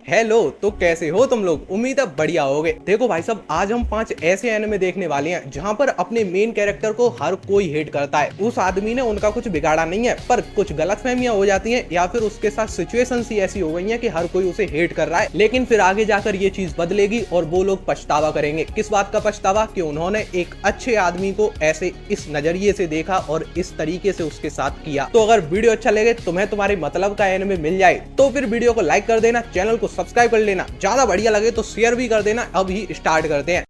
Hello, तो कैसे हो तुम लोग। उम्मीद है बढ़िया होगे। देखो भाई साहब, आज हम 5 ऐसे एनिमे देखने वाले हैं जहां पर अपने मेन कैरेक्टर को हर कोई हेट करता है। उस आदमी ने उनका कुछ बिगाड़ा नहीं है, पर कुछ गलतफहमियां हो जाती हैं या फिर उसके साथ सिचुएशंस ही ऐसी हो गई हैं कि हर कोई उसे हेट कर रहा है। लेकिन फिर आगे जाकर ये चीज बदलेगी और वो लोग पछतावा करेंगे। किस बात का पछतावा? कि उन्होंने एक अच्छे आदमी को ऐसे इस नजरिए से देखा और इस तरीके से उसके साथ किया। तो अगर वीडियो अच्छा लगे, तुम्हें तुम्हारे मतलब का एनिमे मिल जाए, तो फिर वीडियो को लाइक कर देना, चैनल को सब्सक्राइब कर लेना, ज्यादा बढ़िया लगे तो शेयर भी कर देना। अब ही स्टार्ट करते हैं।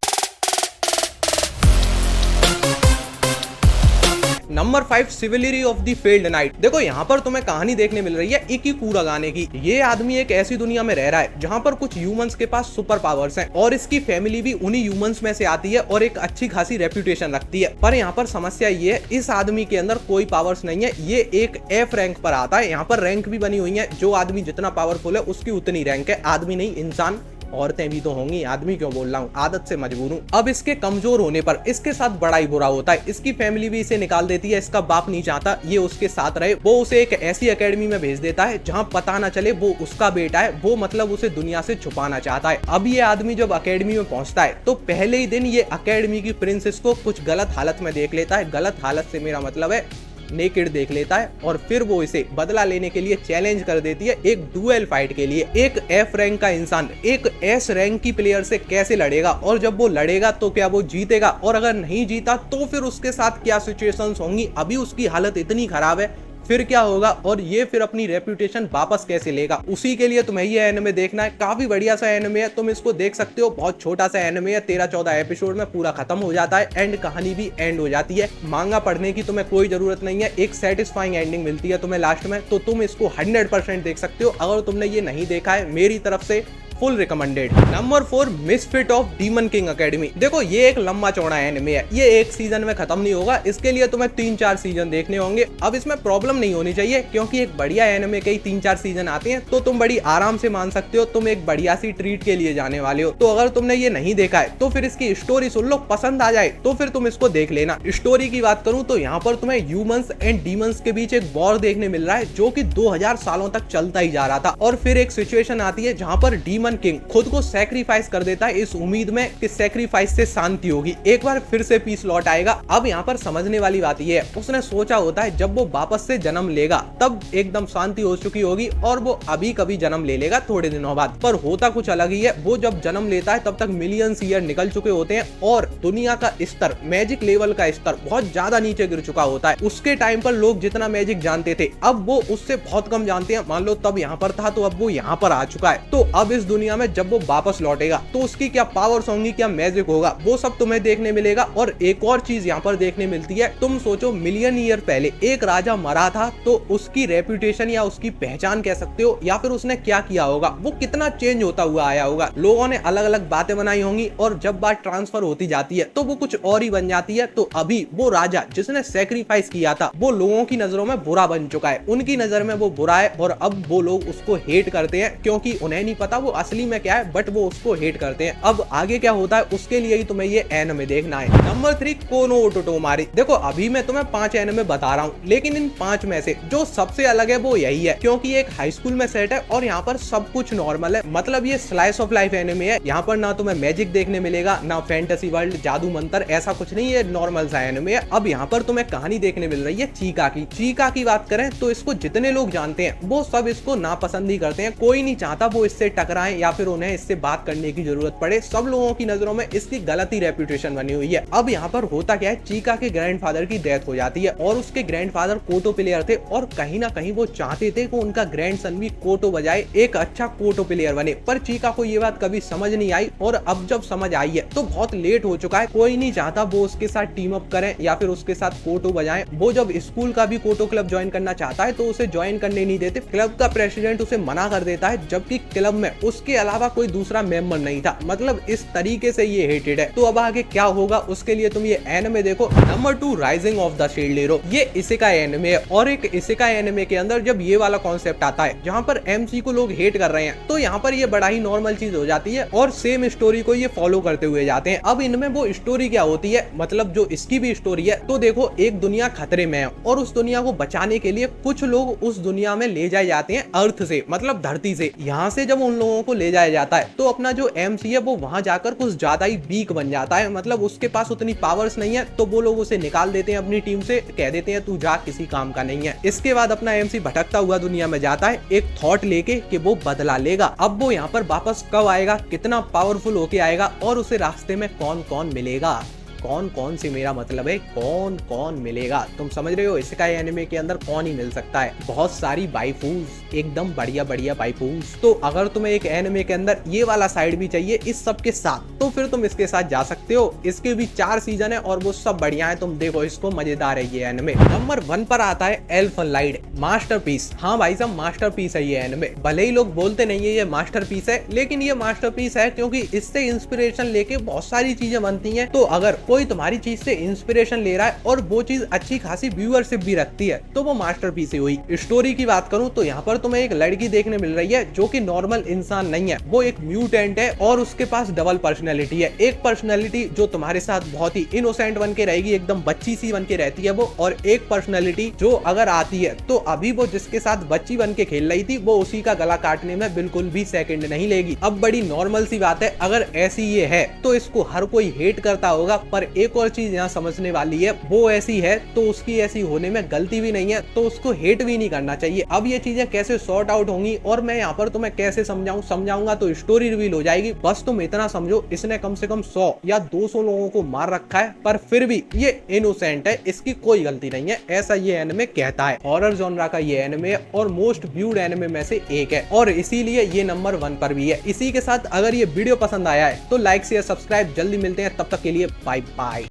Number 5, chivalry of the failed knight. देखो यहाँ पर तुम्हें कहानी देखने मिल रही है इकी कुरागाने की। ये आदमी एक ऐसी दुनिया में रह रहा है जहाँ पर कुछ ह्यूमंस के पास सुपर पावर्स हैं और इसकी फैमिली भी उन्हीं ह्यूमंस में से आती है और एक अच्छी खासी रेप्यूटेशन रखती है। पर यहाँ पर समस्या ये है, इस आदमी के अंदर कोई पावर्स नहीं है। ये एक एफ रैंक पर आता है। यहाँ पर रैंक भी बनी हुई है, जो आदमी जितना पावरफुल है उसकी उतनी रैंक है। आदमी नहीं, इंसान, औरतें भी तो होंगी, आदमी क्यों बोल रहा हूँ, आदत से मजबूर हूँ। अब इसके कमजोर होने पर इसके साथ बड़ा ही बुरा होता है। इसकी फैमिली भी इसे निकाल देती है। इसका बाप नहीं चाहता ये उसके साथ रहे। वो उसे एक ऐसी एकेडमी में भेज देता है जहाँ पता ना चले वो उसका बेटा है। वो मतलब उसे दुनिया से छुपाना चाहता है। अब ये आदमी जब एकेडमी में पहुंचता है तो पहले ही दिन ये एकेडमी की प्रिंसेस को कुछ गलत हालत में देख लेता है। गलत हालत से मेरा मतलब है नेकेड देख लेता है और फिर वो इसे बदला लेने के लिए चैलेंज कर देती है एक डुएल फाइट के लिए। एक एफ रैंक का इंसान एक एस रैंक की प्लेयर से कैसे लड़ेगा, और जब वो लड़ेगा तो क्या वो जीतेगा, और अगर नहीं जीता तो फिर उसके साथ क्या सिचुएशंस होंगी। अभी उसकी हालत इतनी खराब है, फिर क्या होगा और ये फिर अपनी रेप्यूटेशन वापस कैसे लेगा, उसी के लिए तुम्हें ये एनिमे देखना है। काफी बढ़िया सा एनिमे है, तुम इसको देख सकते हो। बहुत छोटा सा एनिमे है, 13-14 एपिसोड में पूरा खत्म हो जाता है एंड कहानी भी एंड हो जाती है। मांगा पढ़ने की तुम्हें कोई जरूरत नहीं है, एक सेटिस्फाइंग एंडिंग मिलती है तुम्हें लास्ट में। तो तुम इसको 100% देख सकते हो। अगर तुमने ये नहीं देखा है, मेरी तरफ से full recommended. Number 4, misfit of demon king academy. देखो ये एक लंबा चौड़ा एनिमे है, ये एक सीजन में खत्म नहीं होगा। इसके लिए तुम्हें 3-4 सीजन देखने होंगे। अब इसमें प्रॉब्लम नहीं होनी चाहिए, क्योंकि एक बढ़िया एनिमे के ही 3-4 सीजन आते हैं तो तुम बड़ी आराम से मान सकते हो। तुम एक बढ़िया सी ट्रीट के लिए जाने वाले हो। तो अगर तुमने ये नहीं देखा है तो फिर इसकी स्टोरी सुन लो, पसंद आ जाए तो फिर तुम इसको देख लेना। स्टोरी की बात करूं तो यहाँ पर तुम्हें ह्यूमंस एंड डीमंस के बीच एक वॉर देखने मिल रहा है, जो कि 2000 सालों तक चलता ही जा रहा था। और फिर एक सिचुएशन आती है जहां पर डीमन किंग खुद को सैक्रिफाइस कर देता है इस उम्मीद में कि सैक्रिफाइस से शांति होगी, एक बार फिर से पीस लौट आएगा। अब यहाँ पर समझने वाली बात यह है, उसने सोचा होता है जब वो वापस से जन्म लेगा तब एकदम शांति हो चुकी होगी, और वो अभी कभी जन्म ले लेगा थोड़े दिनों बाद। पर होता कुछ अलग ही है। वो जब जन्म लेता है तब तक मिलियंस ईयर निकल चुके होते हैं और दुनिया का स्तर, मैजिक लेवल का स्तर बहुत ज्यादा नीचे गिर चुका होता है। उसके टाइम पर लोग जितना मैजिक जानते थे, अब वो उससे बहुत कम जानते हैं। मान लो तब यहाँ पर था तो अब वो यहाँ पर आ चुका है। तो अब इस दुनिया में जब वो वापस लौटेगा तो उसकी क्या पावर्स होंगी, क्या मैजिक होगा, वो सब तुम्हें देखने मिलेगा। और एक और चीज यहाँ पर देखने मिलती है, तुम सोचो मिलियन ईयर पहले एक राजा मरा था तो उसकी रेप्यूटेशन या उसकी पहचान कह सकते हो, या फिर उसने क्या किया होगा, वो कितना चेंज होता हुआ आया होगा। लोगों ने अलग अलग बातें बनाई होंगी और जब बात ट्रांसफर होती जाती है तो वो कुछ और ही बन जाती है। तो अभी वो राजा जिसने सेक्रीफाइस किया था वो लोगों की नजरों में बुरा बन चुका है। उनकी नजर में वो बुरा है और अब वो लोग उसको हेट करते हैं, क्योंकि उन्हें नहीं पता वो असली में क्या है, बट वो उसको हेट करते हैं। अब आगे क्या होता है उसके लिए ही तुम्हें ये एनिमे देखना है। नंबर 3, कोनो ओटोटोमारी। देखो अभी मैं तुम्हें 5 एनिमे बता रहा हूँ, लेकिन इन 5 में से जो सबसे अलग है वो यही है, क्योंकि एक हाई स्कूल में सेट है और यहाँ पर सब कुछ नॉर्मल है। मतलब ये स्लाइस ऑफ लाइफ एनिमे है। यहाँ पर ना तुम्हें मैजिक देखने मिलेगा, ना फैंटेसी वर्ल्ड, जादू मंत्र, ऐसा कुछ नहीं है, नॉर्मल सा एनिमे है। अब यहाँ पर तुम्हें कहानी देखने मिल रही है चीका की। चीका की बात करें तो इसको जितने लोग जानते हैं वो सब इसको नापसंद ही करते हैं। कोई नहीं चाहता वो इससे टकराएं या फिर उन्हें इससे बात करने की जरूरत पड़े। सब लोगों की नजरों में इसकी गलत ही रेप्यूटेशन बनी हुई है। अब यहाँ पर होता क्या है, चीका के ग्रैंडफादर की डेथ हो जाती है और उसके ग्रैंडफादर कोटो प्लेयर थे और कहीं ना कहीं वो चाहते थे कि उनका ग्रैंडसन भी कोटो बजाए, एक अच्छा कोटो प्लेयर बने। पर चीका को ये बात कभी समझ नहीं आई और अब जब समझ आई है तो बहुत लेट हो चुका है। कोई नहीं चाहता वो उसके साथ टीम अप करें या फिर उसके साथ कोटो बजाएं। वो जब स्कूल का भी कोटो क्लब ज्वाइन करना चाहता है तो उसे ज्वाइन करने नहीं देते। क्लब का प्रेसिडेंट उसे मना कर देता है, जबकि क्लब में उसके अलावा कोई दूसरा मेंबर नहीं था। मतलब इस तरीके से ये हेटेड है। तो अब आगे क्या होगा उसके लिए तुम ये एनिमे देखो। Number 2, rising of the shield hero. ये इसेकाई एनिमे है और एक इसेकाई एनिमे के अंदर जब ये वाला कॉन्सेप्ट आता है जहाँ पर एमसी को लोग हेट कर रहे हैं, तो यहाँ पर ये बड़ा ही नॉर्मल चीज हो जाती है और सेम स्टोरी को ये फॉलो करते हुए जाते हैं। अब इनमें वो स्टोरी क्या होती है, मतलब जो इसकी भी स्टोरी है, तो देखो एक दुनिया खतरे में है और उस दुनिया को बचाने के लिए कुछ लोग उस दुनिया में ले जाए जाते हैं अर्थ से, मतलब धरती से। यहाँ से जब उन लोगों को ले जाया जाता है तो अपना जो MC है वो वहां जाकर कुछ ज्यादा ही वीक बन जाता है, मतलब उसके पास उतनी पावर्स नहीं है, तो वो लोग उसे निकाल देते हैं अपनी टीम से, कह देते हैं तू जा, किसी काम का नहीं है। इसके बाद अपना MC भटकता हुआ दुनिया में जाता है एक थॉट लेके कि वो बदला लेगा। अब वो यहाँ पर वापस कब आएगा, कितना पावरफुल होके आएगा और उसे रास्ते में कौन कौन मिलेगा, कौन कौन से मेरा मतलब है कौन कौन मिलेगा, तुम समझ रहे हो। इसेकाई एनिमे के अंदर कौन ही मिल सकता है, बहुत सारी वाइफूज, एकदम बढ़िया बढ़िया वाइफूज। तो अगर तुम्हें एक एनिमे के अंदर ये वाला साइड भी चाहिए इस सब के साथ, तो फिर तुम इसके साथ जा सकते हो। इसके भी 4 सीजन है और वो सब बढ़िया है, तुम देखो इसको, मजेदार है ये एनिमे। नंबर 1 पर आता है एल्फ अनलाइड, मास्टरपीस। हाँ भाई साहब, मास्टरपीस है ये एनिमे। भले ही लोग बोलते नहीं है ये मास्टरपीस है, लेकिन ये मास्टरपीस है क्योंकि इससे इंस्पिरेशन लेके बहुत सारी चीजें बनती हैं। तो अगर कोई तुम्हारी चीज से इंस्पिरेशन ले रहा है और वो चीज अच्छी खासी व्यूअरशिप भी रखती है तो वो मास्टरपीस ही हुई। स्टोरी की बात करूं तो यहाँ पर तुम्हें एक लड़की देखने मिल रही है जो कि नॉर्मल इंसान नहीं है, वो एक म्यूटेंट है और उसके पास डबल पर्सनैलिटी है। एक पर्सनैलिटी जो तुम्हारे साथ बहुत ही इनोसेंट बन के रहेगी, एकदम बच्ची सी बन के रहती है वो, और एक पर्सनैलिटी जो अगर आती है तो अभी वो जिसके साथ बच्ची बन के खेल रही थी वो उसी का गला काटने में बिल्कुल भी सेकंड नहीं लेगी। अब बड़ी नॉर्मल सी बात है, अगर ऐसी ये है तो इसको हर कोई हेट करता होगा, पर एक और चीज यहाँ समझने वाली है, वो ऐसी है तो उसकी ऐसी होने में गलती भी नहीं है, तो उसको हेट भी नहीं करना चाहिए। अब ये चीजें कैसे सॉर्ट आउट होंगी और मैं यहाँ पर तुम्हें कैसे समझाऊंगा तो स्टोरी रिवील हो जाएगी। बस तुम इतना समझो, इसने कम से कम 100 या 200 लोगों को मार रखा है, पर फिर भी ये इनोसेंट है, इसकी कोई गलती नहीं है, ऐसा ये एनिमे कहता है। हॉरर जॉनरा का ये एनिमे और मोस्ट व्यूड एनिमे में से एक है और इसीलिए ये नंबर 1 पर भी है। इसी के साथ अगर ये वीडियो पसंद आया है तो लाइक शेयर सब्सक्राइब, जल्दी मिलते हैं, तब तक के लिए बाय बाय।